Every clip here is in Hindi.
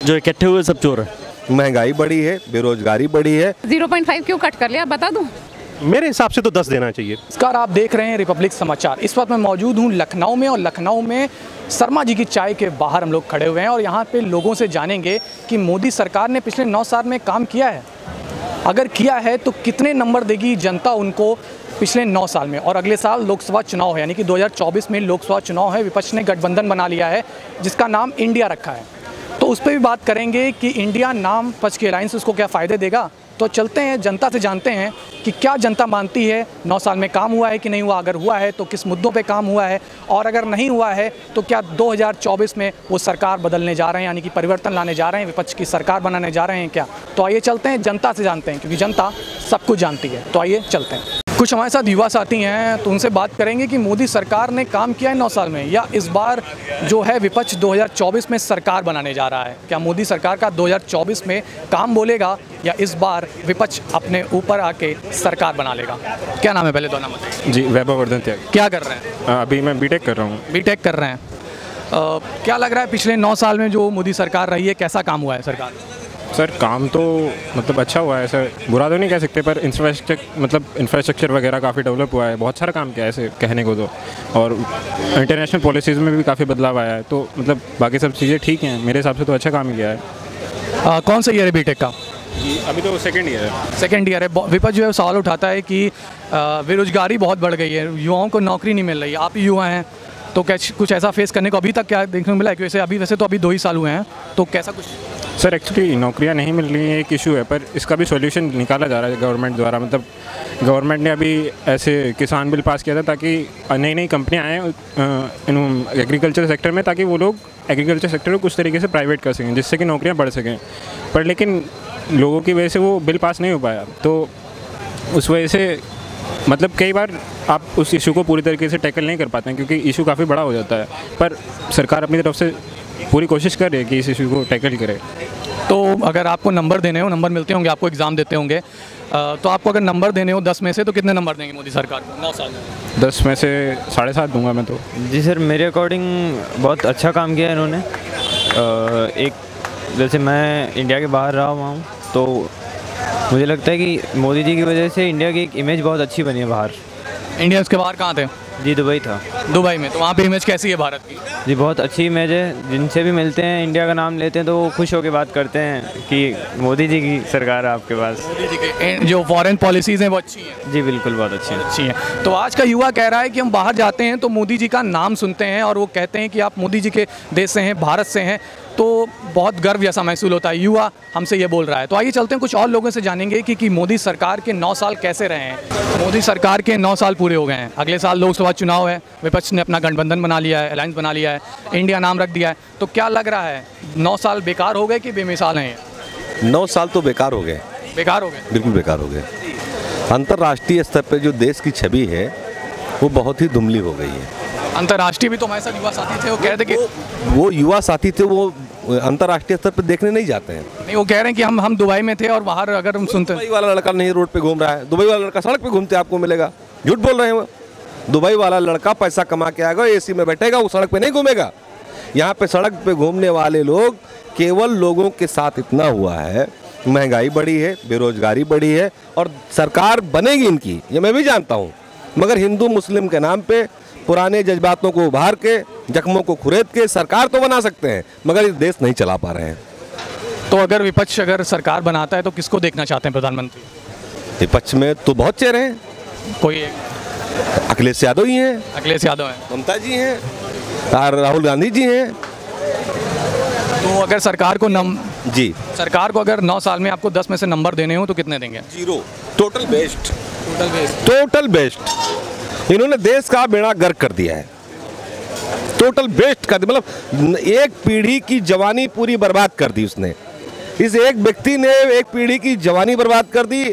जो इकट्ठे हुए सब चोर हैं। महंगाई बढ़ी है, बेरोजगारी बढ़ी है। 0.5 क्यों कट कर लिया, बता दूं? मेरे हिसाब से तो 10 देना चाहिए। नमस्कार, आप देख रहे हैं रिपब्लिक समाचार। इस वक्त मैं मौजूद हूं लखनऊ में, और लखनऊ में शर्मा जी की चाय के बाहर हम लोग खड़े हुए हैं और यहाँ पे लोगों से जानेंगे कि मोदी सरकार ने पिछले 9 साल में काम किया है। अगर किया है तो कितने नंबर देगी जनता उनको पिछले 9 साल में। और अगले साल लोकसभा चुनाव है, यानी कि 2024 में लोकसभा चुनाव है। विपक्ष ने गठबंधन बना लिया है जिसका नाम इंडिया रखा है, तो उस पर भी बात करेंगे कि इंडिया नाम विपक्ष की अलायंस उसको क्या फ़ायदे देगा। तो चलते हैं जनता से जानते हैं कि क्या जनता मानती है 9 साल में काम हुआ है कि नहीं हुआ, अगर हुआ है तो किस मुद्दों पे काम हुआ है, और अगर नहीं हुआ है तो क्या 2024 में वो सरकार बदलने जा रहे हैं, यानी कि परिवर्तन लाने जा रहे हैं, विपक्ष की सरकार बनाने जा रहे हैं क्या। तो आइए चलते हैं जनता से जानते हैं, क्योंकि जनता सब कुछ जानती है। तो आइए चलते हैं। कुछ हमारे साथ युवा साथी हैं, तो उनसे बात करेंगे कि मोदी सरकार ने काम किया है 9 साल में, या इस बार जो है विपक्ष 2024 में सरकार बनाने जा रहा है। क्या मोदी सरकार का 2024 में काम बोलेगा, या इस बार विपक्ष अपने ऊपर आके सरकार बना लेगा। क्या नाम है पहले तो नाम बताइए। जी, वैभव वर्धन त्यागी। क्या कर रहे हैं? अभी मैं बीटेक कर रहा हूँ। बीटेक कर रहे हैं। क्या लग रहा है पिछले 9 साल में जो मोदी सरकार रही है, कैसा काम हुआ है सरकार? सर, काम तो मतलब अच्छा हुआ है सर, बुरा तो नहीं कह सकते, पर इंफ्रास्ट्रक्चर वगैरह काफ़ी डेवलप हुआ है, बहुत सारा काम किया है ऐसे कहने को तो। और इंटरनेशनल पॉलिसीज़ में भी काफ़ी बदलाव आया है, तो मतलब बाकी सब चीज़ें ठीक हैं मेरे हिसाब से, तो अच्छा काम किया है। कौन सा ईयर है बीटेक का? जी, अभी तो सेकेंड ईयर है। सेकेंड ईयर है। विपक्ष जो है सवाल उठाता है कि बेरोजगारी बहुत बढ़ गई है, युवाओं को नौकरी नहीं मिल रही। आप युवा हैं तो क्या कुछ ऐसा फेस करने को अभी तक क्या देखने को मिला है? कि वैसे तो अभी 2 ही साल हुए हैं, तो कैसा कुछ? सर, एक्चुअली नौकरियां नहीं मिल रही हैं, एक इशू है, पर इसका भी सॉल्यूशन निकाला जा रहा है गवर्नमेंट द्वारा। मतलब गवर्नमेंट ने अभी ऐसे किसान बिल पास किया था ताकि नई नई कंपनियां आएँ एग्रीकल्चर सेक्टर में, ताकि वो लोग एग्रीकल्चर सेक्टर को कुछ तरीके से प्राइवेट कर सकें, जिससे कि नौकरियाँ बढ़ सकें। पर लेकिन लोगों की वजह से वो बिल पास नहीं हो पाया, तो उस वजह से मतलब कई बार आप उस इशू को पूरी तरीके से टैकल नहीं कर पाते हैं, क्योंकि इशू काफ़ी बड़ा हो जाता है। पर सरकार अपनी तरफ से पूरी कोशिश कर रही है कि इस इशू को टैकल करे। तो अगर आपको नंबर देने हो, नंबर मिलते होंगे आपको, एग्ज़ाम देते होंगे, तो आपको अगर नंबर देने हो 10 में से, तो कितने नंबर देंगे मोदी सरकार को 9 साल में? 10 में से 7.5 दूंगा मैं तो। जी सर, मेरे अकॉर्डिंग बहुत अच्छा काम किया है इन्होंने। एक जैसे मैं इंडिया के बाहर रहा हुआ हूँ, तो मुझे लगता है कि मोदी जी की वजह से इंडिया की एक इमेज बहुत अच्छी बनी है बाहर। इंडिया उसके बाहर कहाँ थे? जी, दुबई था। दुबई में? तो वहाँ पे इमेज कैसी है भारत की? जी, बहुत अच्छी इमेज है। जिनसे भी मिलते हैं, इंडिया का नाम लेते हैं, तो वो खुश होकर बात करते हैं कि मोदी जी की सरकार है आपके पास। मोदी जी के जो फॉरेन पॉलिसीज़ हैं वो अच्छी हैं। जी बिल्कुल, बहुत अच्छी हैं। तो आज का युवा कह रहा है कि हम बाहर जाते हैं तो मोदी जी का नाम सुनते हैं, और वो कहते हैं कि आप मोदी जी के देश से हैं, भारत से हैं, तो बहुत गर्व जैसा महसूस होता है। युवा हमसे ये बोल रहा है। तो आइए चलते हैं, कुछ और लोगों से जानेंगे कि मोदी सरकार के 9 साल कैसे रहे हैं। मोदी सरकार के 9 साल पूरे हो गए हैं, अगले साल लोकसभा चुनाव है, विपक्ष ने अपना गठबंधन बना लिया है, अलायंस बना लिया है, इंडिया नाम रख दिया है। तो क्या लग रहा है 9 साल बेकार हो गए कि बेमिसाल हैं? 9 साल तो बेकार हो गए। बेकार हो गए? बिल्कुल बेकार हो गए। अंतर्राष्ट्रीय स्तर पे जो देश की छवि है वो बहुत ही धुंधली हो गई है। अंतर्राष्ट्रीय भी तो हमारे साथ युवा साथी थे, वो कह रहे थे कि वो युवा साथी थे, वो अंतर्राष्ट्रीय स्तर पे देखने नहीं जाते हैं। नहीं, वो कह रहे हैं कि हम दुबई में थे और बाहर अगर हम सुनते हैं। दुबई वाला लड़का नहीं रोड पे घूम रहा है, दुबई वाला लड़का सड़क पे घूमते आपको मिलेगा। झूठ बोल रहे हैं वो। दुबई वाला लड़का पैसा कमा के आएगा, एसी में बैठेगा, वो सड़क पे नहीं घूमेगा। यहाँ पे सड़क पे घूमने वाले लोग केवल लोगों के साथ इतना हुआ है, महंगाई बढ़ी है, बेरोजगारी बढ़ी है, और सरकार बनेगी इनकी, ये मैं भी जानता हूँ, मगर हिंदू मुस्लिम के नाम पे पुराने जज्बातों को उभार के, जख्मों को खुरेद के सरकार तो बना सकते हैं, मगर इस देश नहीं चला पा रहे हैं। तो अगर विपक्ष अगर सरकार बनाता है तो किसको देखना चाहते हैं प्रधानमंत्री? विपक्ष में तो बहुत चेहरे हैं। कोई अखिलेश यादव ही हैं। अखिलेश यादव हैं, ममता जी हैं, राहुल गांधी जी हैं। तो अगर सरकार को जी सरकार को अगर 9 साल में आपको 10 में से नंबर देने हो तो कितने देंगे? 0। Total best. Total best. इन्होंने देश का बेड़ा गर्क कर दिया है। टोटल बेस्ट कर दिया, मतलब एक पीढ़ी की जवानी पूरी बर्बाद कर दी उसने। इस एक व्यक्ति ने एक पीढ़ी की जवानी बर्बाद कर दी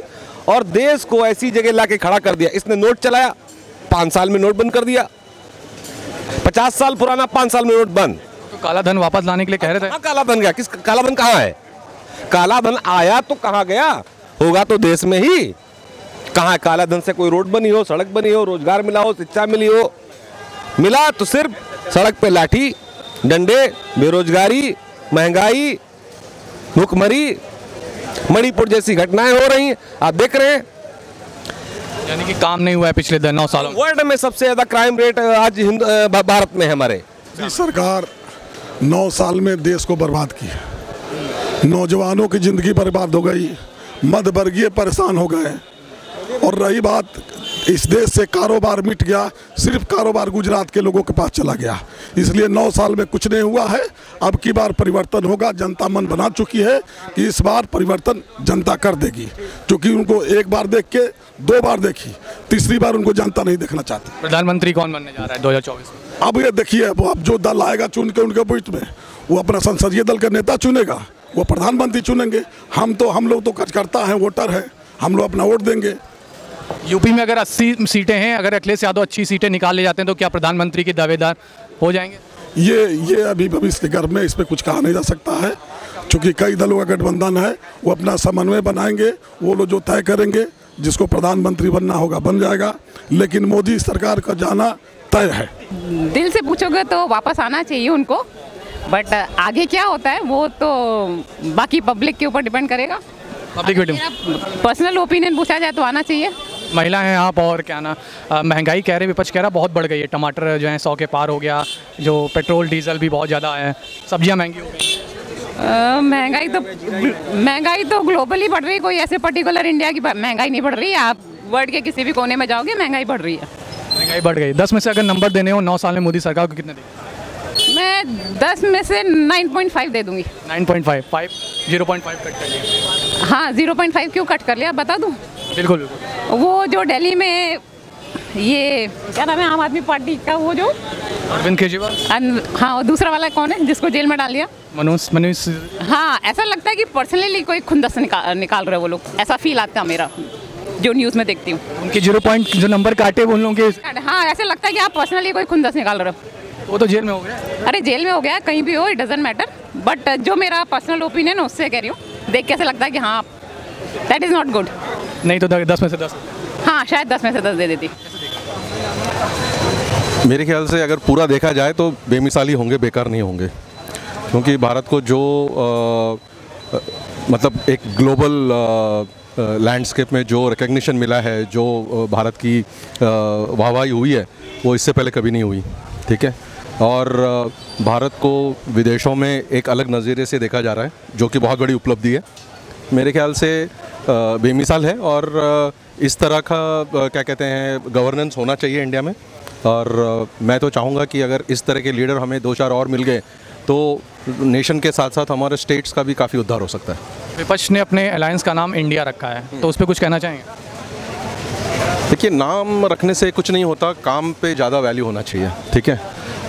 और देश को ऐसी जगह लाके खड़ा कर दिया। इसने नोट चलाया, 5 साल में नोट बंद कर दिया। 50 साल पुराना 5 साल में नोट बंद। तो काला धन वापस लाने के लिए कह रहे थे। हाँ, काला धन गया। किस काला धन कहाँ है? काला धन आया तो कहाँ गया? होगा तो देश में ही। कहाँ काला धन से कोई रोड बनी हो, सड़क बनी हो, रोजगार मिला हो, शिक्षा मिली हो? मिला तो सिर्फ सड़क पे लाठी डंडे, बेरोजगारी, महंगाई, भूखमरी, मणिपुर जैसी घटनाएं हो रही हैं, आप देख रहे हैं। यानी कि काम नहीं हुआ है पिछले 9 सालों में। वर्ल्ड में सबसे ज्यादा क्राइम रेट आज भारत में है हमारे। सरकार 9 साल में देश को बर्बाद किया, नौजवानों की जिंदगी बर्बाद हो गई, मध्यवर्गीय परेशान हो गए। और रही बात, इस देश से कारोबार मिट गया, सिर्फ कारोबार गुजरात के लोगों के पास चला गया। इसलिए 9 साल में कुछ नहीं हुआ है। अब की बार परिवर्तन होगा। जनता मन बना चुकी है कि इस बार परिवर्तन जनता कर देगी, क्योंकि उनको एक बार देख के 2 बार देखी, तीसरी बार उनको जनता नहीं देखना चाहती। प्रधानमंत्री कौन बनने जा रहा है 2024 में? अब ये देखिए, वो अब जो दल आएगा चुन के उनके बीच में, वो अपना संसदीय दल का नेता चुनेगा, वो प्रधानमंत्री चुनेंगे। हम लोग तो कार्यकर्ता हैं, वोटर हैं, हम लोग अपना वोट देंगे। यूपी में अगर 80 सीटें हैं, अगर अखिलेश यादव अच्छी सीटें निकाल ले जाते हैं तो क्या प्रधानमंत्री के दावेदार हो जाएंगे? ये अभी भविष्य के गर्भ में इस पर कुछ कहा नहीं जा सकता है, क्योंकि कई दलों का गठबंधन है। वो अपना समन्वय बनाएंगे, वो लोग जो तय करेंगे, जिसको प्रधानमंत्री बनना होगा बन जाएगा। लेकिन मोदी सरकार का जाना तय है। दिल से पूछोगे तो वापस आना चाहिए उनको, बट आगे क्या होता है वो तो बाकी पब्लिक के ऊपर डिपेंड करेगा। पर्सनल ओपिनियन पूछा जाए तो आना चाहिए। महिला हैं आप, और क्या ना महंगाई कह रहे, विपक्ष कह रहा बहुत बढ़ गई है, टमाटर जो है 100 के पार हो गया, जो पेट्रोल डीजल भी बहुत ज़्यादा है, सब्जियां महंगी हो गई। महंगाई तो ग्लोबली बढ़ रही है, कोई ऐसे पर्टिकुलर इंडिया की महंगाई नहीं बढ़ रही है। आप वर्ल्ड के किसी भी कोने में जाओगे महंगाई बढ़ रही है। महंगाई बढ़ गई। 10 में से अगर नंबर देने हो 9 साल में मोदी सरकार को कितने देंगे? मैं 10 में से 9.5 दे दूंगी। 9.5 0.5 कट कर लिया। हाँ, 0.5 क्यों कट कर लिया बता दूं? बिल्कुल बिल्कुल। वो जो दिल्ली में ये क्या नाम है आम आदमी पार्टी का, वो जो अरविंद केजरीवाल, हाँ, और दूसरा वाला कौन है जिसको जेल में डाल दिया? मनोज। हाँ, ऐसा लगता है कि पर्सनली कोई खुंदस निकाल रहे वो लोग, ऐसा फील आता है मेरा जो न्यूज़ में देखती हूँ। उनके 0 जो नंबर काटे वो उन लोगों के, हाँ, ऐसे लगता है कि आप पर्सनली कोई खुंदस निकाल रहे हो। वो तो जेल में हो गया। अरे जेल में हो गया, कहीं भी हो, इट डजंट मैटर, बट जो मेरा पर्सनल ओपिनियन है उससे कह रही हूँ, देख के ऐसा लगता है कि हाँ दैट इज़ नॉट गुड। नहीं तो 10 में से 10। हाँ, शायद 10 में से 10 दे देती। मेरे ख्याल से अगर पूरा देखा जाए तो बेमिसाली होंगे, बेकार नहीं होंगे, क्योंकि भारत को जो मतलब एक ग्लोबल लैंडस्केप में जो रिकग्निशन मिला है, जो भारत की वाहवाही हुई है, वो इससे पहले कभी नहीं हुई। ठीक है, और भारत को विदेशों में एक अलग नज़रिए से देखा जा रहा है, जो कि बहुत बड़ी उपलब्धि है। मेरे ख्याल से बेमिसाल है, और इस तरह का क्या कहते हैं गवर्नेंस होना चाहिए इंडिया में। और मैं तो चाहूँगा कि अगर इस तरह के लीडर हमें 2-4 और मिल गए तो नेशन के साथ साथ हमारे स्टेट्स का भी काफ़ी उद्धार हो सकता है। विपक्ष ने अपने अलायंस का नाम इंडिया रखा है, तो उस पर कुछ कहना चाहेंगे? देखिए, नाम रखने से कुछ नहीं होता, काम पे ज़्यादा वैल्यू होना चाहिए। ठीक है,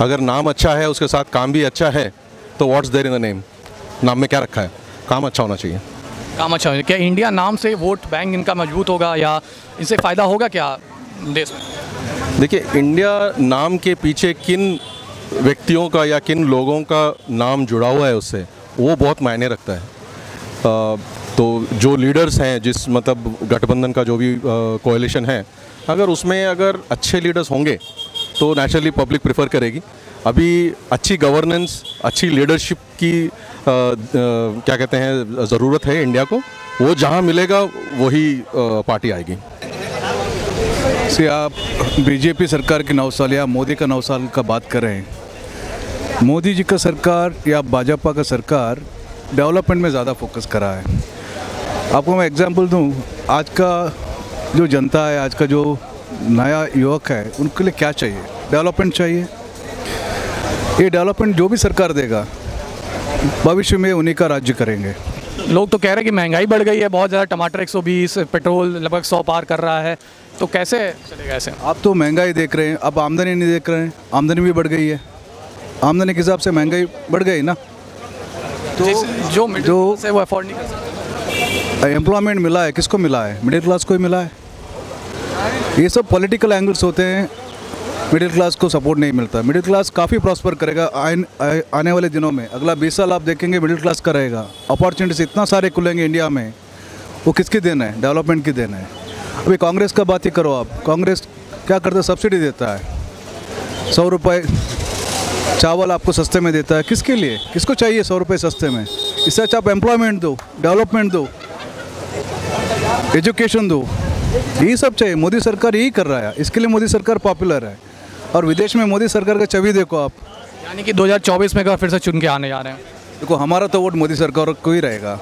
अगर नाम अच्छा है, उसके साथ काम भी अच्छा है, तो what's there in the name? नाम में क्या रखा है? काम अच्छा होना चाहिए। काम अच्छा होना। क्या इंडिया नाम से वोट बैंक इनका मजबूत होगा, या इनसे फ़ायदा होगा क्या देश में? देखिए, इंडिया नाम के पीछे किन व्यक्तियों का या किन लोगों का नाम जुड़ा हुआ है उससे, वो बहुत मायने रखता है। तो जो लीडर्स हैं, जिस मतलब गठबंधन का जो भी कोएलिशन है, अगर उसमें अगर अच्छे लीडर्स होंगे तो नेचुरली पब्लिक प्रेफर करेगी। अभी अच्छी गवर्नेंस, अच्छी लीडरशिप की क्या कहते हैं ज़रूरत है इंडिया को। वो जहाँ मिलेगा वही पार्टी आएगी। से आप बीजेपी सरकार के 9 साल या मोदी का 9 साल का बात कर रहे हैं। मोदी जी का सरकार या भाजपा का सरकार डेवलपमेंट में ज़्यादा फोकस कर रहा है। आपको मैं एग्जांपल दूं, आज का जो जनता है, आज का जो नया युवक है, उनके लिए क्या चाहिए? डेवलपमेंट चाहिए। ये डेवलपमेंट जो भी सरकार देगा, भविष्य में उन्हीं का राज्य करेंगे। लोग तो कह रहे हैं कि महंगाई बढ़ गई है बहुत ज़्यादा, टमाटर 120, पेट्रोल लगभग 100 पार कर रहा है, तो कैसे चलेगा ऐसे? आप तो महंगाई देख रहे हैं, अब आमदनी नहीं देख रहे हैं। आमदनी भी बढ़ गई है, आमदनी के हिसाब से महंगाई बढ़ गई ना। तो जो से वो अफोर्ड नहीं कर सकते। एम्प्लॉयमेंट मिला है, किसको मिला है? मिडिल क्लास को ही मिला है। ये सब पॉलिटिकल एंगल्स होते हैं, मिडिल क्लास को सपोर्ट नहीं मिलता। मिडिल क्लास काफ़ी प्रॉस्पर करेगा आने वाले दिनों में। अगला 20 साल आप देखेंगे मिडिल क्लास का रहेगा। अपॉर्चुनिटीज इतना सारे खुलेंगे इंडिया में, वो किसकी देन है? डेवलपमेंट की देन है। अभी कांग्रेस का बात ही करो आप, कांग्रेस क्या करता है? सब्सिडी देता है, 100 रुपये चावल आपको सस्ते में देता है। किसके लिए? किसको चाहिए 100 रुपये सस्ते में? इससे अच्छा आप एम्प्लॉयमेंट दो, डेवलपमेंट दो, एजुकेशन दो, यही सब चाहिए। मोदी सरकार यही कर रहा है, इसके लिए मोदी सरकार पॉपुलर है। और विदेश में मोदी सरकार का छवि देखो आप। यानी कि 2024 में फिर से चुन के आने जा रहे हैं। देखो हमारा तो वोट मोदी सरकार को ही रहेगा,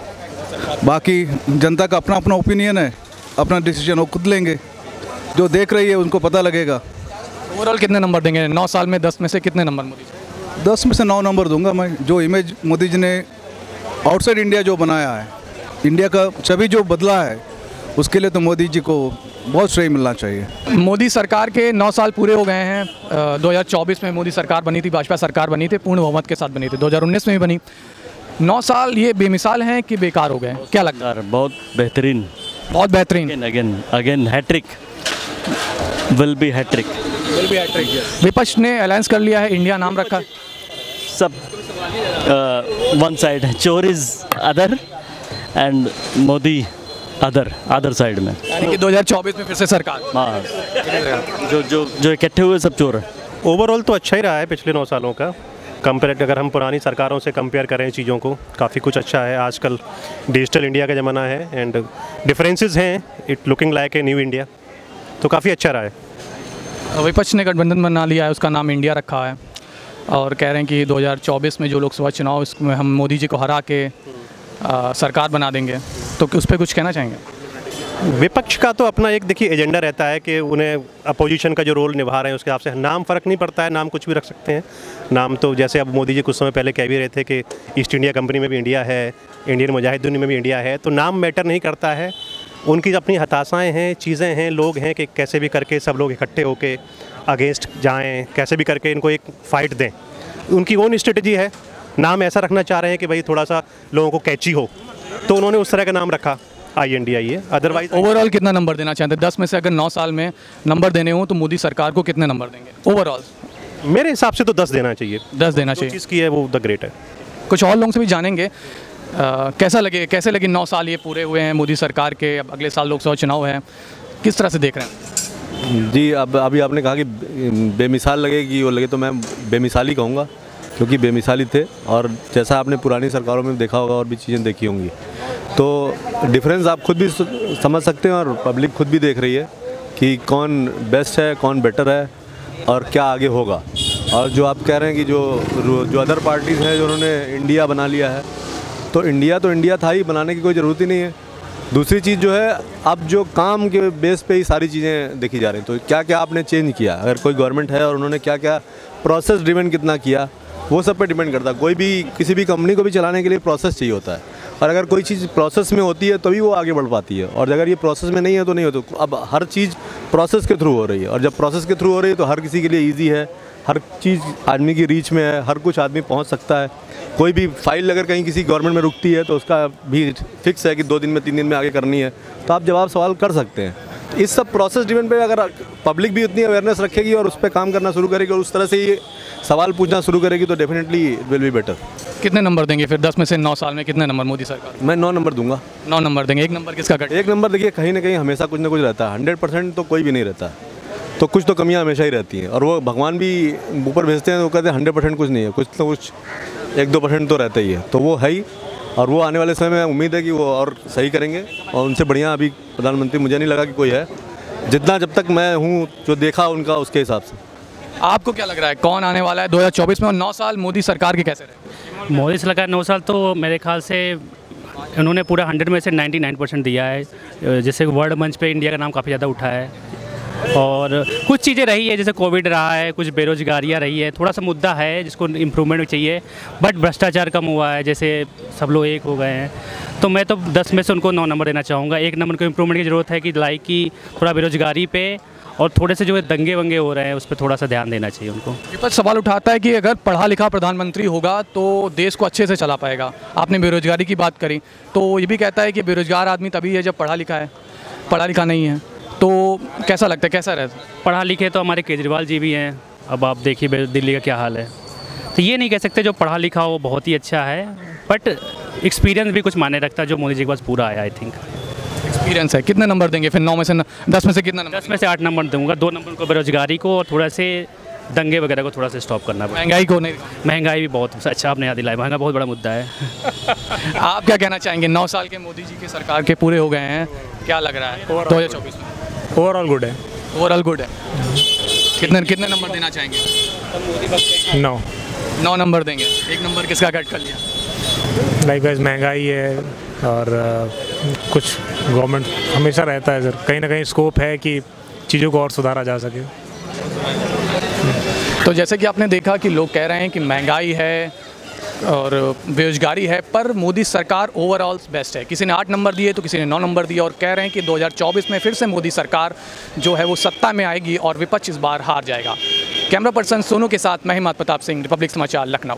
बाकी जनता का अपना अपना ओपिनियन है, अपना डिसीजन वो खुद लेंगे, जो देख रही है उनको पता लगेगा। ओवरऑल कितने नंबर देंगे 9 साल में? 10 में से कितने नंबर मोदी जी? 10 में से 9 नंबर दूंगा मैं। जो इमेज मोदी जी ने आउटसाइड इंडिया जो बनाया है, इंडिया का छवि जो बदला है, उसके लिए तो मोदी जी को बहुत श्रेय मिलना चाहिए। मोदी सरकार के 9 साल पूरे हो गए हैं। 2024 में मोदी सरकार बनी थी, भाजपा सरकार बनी थी, पूर्ण बहुमत के साथ बनी थी। 2019 में भी बनी। 9 साल ये बेमिसाल हैं कि बेकार हो गए, क्या लगता है? बहुत बेहतरीन, बहुत बेहतरीन। Again hattrick, will be hattrick. विपक्ष ने अलायंस कर लिया है, इंडिया नाम रखा। सब वन साइड है, चोर is other and Modi other side में। यानी कि 2024 में फिर से सरकार। हाँ, जो इकट्ठे हुए सब चोर हैं। ओवरऑल तो अच्छा ही रहा है पिछले 9 सालों का। कंपेयर अगर हम पुरानी सरकारों से कंपेयर करें चीज़ों को, काफ़ी कुछ अच्छा है। आजकल डिजिटल इंडिया का ज़माना है एंड डिफरेंसेस हैं, it looking like a new India, तो काफ़ी अच्छा रहा है। विपक्ष ने गठबंधन बना लिया है, उसका नाम इंडिया रखा है और कह रहे हैं कि 2024 में जो लोकसभा चुनाव, इसमें हम मोदी जी को हरा के सरकार बना देंगे, तो उस पर कुछ कहना चाहेंगे? विपक्ष का तो अपना एक देखिए एजेंडा रहता है कि उन्हें अपोजिशन का जो रोल निभा रहे हैं उसके हिसाब से नाम फ़र्क नहीं पड़ता है, नाम कुछ भी रख सकते हैं। नाम तो जैसे अब मोदी जी कुछ समय पहले कह भी रहे थे कि ईस्ट इंडिया कंपनी में भी इंडिया है, इंडियन मुजाहिदीन में भी इंडिया है, तो नाम मैटर नहीं करता है। उनकी अपनी हताशाएँ हैं, चीज़ें हैं, लोग हैं कि कैसे भी करके सब लोग इकट्ठे होकर अगेंस्ट जाएँ, कैसे भी करके इनको एक फ़ाइट दें। उनकी ओन स्ट्रेटजी है। नाम ऐसा रखना चाह रहे हैं कि भाई थोड़ा सा लोगों को कैची हो, तो उन्होंने उस तरह का नाम रखा INDIA है। अदरवाइज ओवरऑल कितना नंबर देना चाहते हैं? 10 में से अगर 9 साल में नंबर देने हो तो मोदी सरकार को कितने नंबर देंगे ओवरऑल? मेरे हिसाब से तो 10 देना चाहिए। 10 देना जो चाहिए। चीज़ की है वो द ग्रेट है। कुछ और लोगों से भी जानेंगे कैसे लगे 9 साल ये पूरे हुए हैं मोदी सरकार के। अब अगले साल लोकसभा चुनाव है, किस तरह से देख रहे हैं? जी, अब अभी आपने कहा कि बेमिसाल लगेगी, वो लगे तो मैं बेमिसाल ही कहूँगा, क्योंकि बेमिसाली थे। और जैसा आपने पुरानी सरकारों में देखा होगा और भी चीज़ें देखी होंगी, तो डिफरेंस आप खुद भी समझ सकते हैं और पब्लिक खुद भी देख रही है कि कौन बेस्ट है, कौन बेटर है और क्या आगे होगा। और जो आप कह रहे हैं कि जो अदर पार्टीज़ हैं जो उन्होंने इंडिया बना लिया है, तो इंडिया था ही, बनाने की कोई ज़रूरत ही नहीं है। दूसरी चीज़ जो है, अब जो काम के बेस पे ही सारी चीज़ें देखी जा रही हैं, तो क्या क्या आपने चेंज किया। अगर कोई गवर्नमेंट है और उन्होंने क्या क्या प्रोसेस ड्रिवन कितना किया, वो सब पे डिपेंड करता है। कोई भी किसी भी कंपनी को भी चलाने के लिए प्रोसेस चाहिए होता है, और अगर कोई चीज़ प्रोसेस में होती है तभी वो आगे बढ़ पाती है, और अगर ये प्रोसेस में नहीं है तो नहीं हो। तो अब हर चीज़ प्रोसेस के थ्रू हो रही है, और जब प्रोसेस के थ्रू हो रही है तो हर किसी के लिए ईजी है, हर चीज़ आदमी की रीच में है, हर कुछ आदमी पहुंच सकता है। कोई भी फाइल अगर कहीं किसी गवर्नमेंट में रुकती है तो उसका भी फिक्स है कि 2 दिन में 3 दिन में आगे करनी है, तो आप जवाब सवाल कर सकते हैं। इस सब प्रोसेस ड्रिवन पे अगर पब्लिक भी उतनी अवेयरनेस रखेगी और उस पर काम करना शुरू करेगी और उस तरह से ये सवाल पूछना शुरू करेगी, तो डेफिनेटली विल बी बेटर। कितने नंबर देंगे फिर 10 में से 9 साल में कितने नंबर मोदी सरकार? मैं 9 नंबर दूंगा। 9 नंबर देंगे। 1 नंबर किसका कट? 1 नंबर देखिए, कहीं ना कहीं हमेशा कुछ ना कुछ रहता है। 100% तो कोई भी नहीं रहता, तो कुछ तो कमियां हमेशा ही रहती हैं, और वो भगवान भी ऊपर भेजते हैं, वो कहते हैं 100% कुछ नहीं है, कुछ तो कुछ 1-2% तो रहता ही है। तो वो है ही, और वो आने वाले समय में उम्मीद है कि वो और सही करेंगे, और उनसे बढ़िया अभी प्रधानमंत्री मुझे नहीं लगा कि कोई है, जितना जब तक मैं हूँ जो देखा उनका, उसके हिसाब से। आपको क्या लग रहा है कौन आने वाला है 2024 में, और 9 साल मोदी सरकार के कैसे रहे? मोदी सरकार 9 साल तो मेरे ख्याल से उन्होंने पूरा 100 में से 99% दिया है। जैसे वर्ल्ड मंच पे इंडिया का नाम काफ़ी ज़्यादा उठा है, और कुछ चीज़ें रही है जैसे कोविड रहा है, कुछ बेरोजगारियाँ रही है, थोड़ा सा मुद्दा है जिसको इम्प्रूवमेंट चाहिए, बट भ्रष्टाचार कम हुआ है, जैसे सब लोग एक हो गए हैं। तो मैं तो 10 में से उनको 9 नंबर देना चाहूँगा। 1 नंबर को इम्प्रूवमेंट की ज़रूरत है कि लाइक की थोड़ा बेरोजगारी पे और थोड़े से जो दंगे वंगे हो रहे हैं उस पर थोड़ा सा ध्यान देना चाहिए उनको। विपक्ष सवाल उठाता है कि अगर पढ़ा लिखा प्रधानमंत्री होगा तो देश को अच्छे से चला पाएगा। आपने बेरोजगारी की बात करी, तो ये भी कहता है कि बेरोजगार आदमी तभी है जब पढ़ा लिखा है, पढ़ा लिखा नहीं है। तो कैसा लगता है, कैसा रहता है? पढ़ा लिखे तो हमारे केजरीवाल जी भी हैं, अब आप देखिए दिल्ली का क्या हाल है। तो ये नहीं कह सकते जो पढ़ा लिखा हो बहुत ही अच्छा है, बट एक्सपीरियंस भी कुछ मायने रखता है जो मोदी जी के पास पूरा आया। आई थिंक एक्सपीरियंस है। कितने नंबर देंगे फिर 9 में से 10 में से कितना नंबर? 10 में से 8 नंबर दूंगा। 2 नंबर को बेरोजगारी को और थोड़ा से दंगे वगैरह को थोड़ा सा स्टॉप करना पड़ेगा। महंगाई को नहीं, महंगाई भी बहुत अच्छा आपने याद दिलाया, महंगा बहुत बड़ा मुद्दा है। आप क्या कहना चाहेंगे? 9 साल के मोदी जी की सरकार के पूरे हो गए हैं, क्या लग रहा है 2024 में? ओवरऑल गुड है। ओवरऑल गुड है। कितने नंबर देना चाहेंगे? 9 नंबर देंगे। 1 नंबर किसका कट कर लिया? लाइक महंगाई है और कुछ गवर्नमेंट हमेशा रहता है सर, कहीं ना कहीं स्कोप है कि चीज़ों को और सुधारा जा सके। तो जैसे कि आपने देखा कि लोग कह रहे हैं कि महंगाई है और बेरोजगारी है, पर मोदी सरकार ओवरऑल बेस्ट है। किसी ने 8 नंबर दिए तो किसी ने 9 नंबर दिए और कह रहे हैं कि 2024 में फिर से मोदी सरकार जो है वो सत्ता में आएगी और विपक्ष इस बार हार जाएगा। कैमरा पर्सन सोनू के साथ मैं हिमात प्रताप सिंह, रिपब्लिक समाचार, लखनऊ।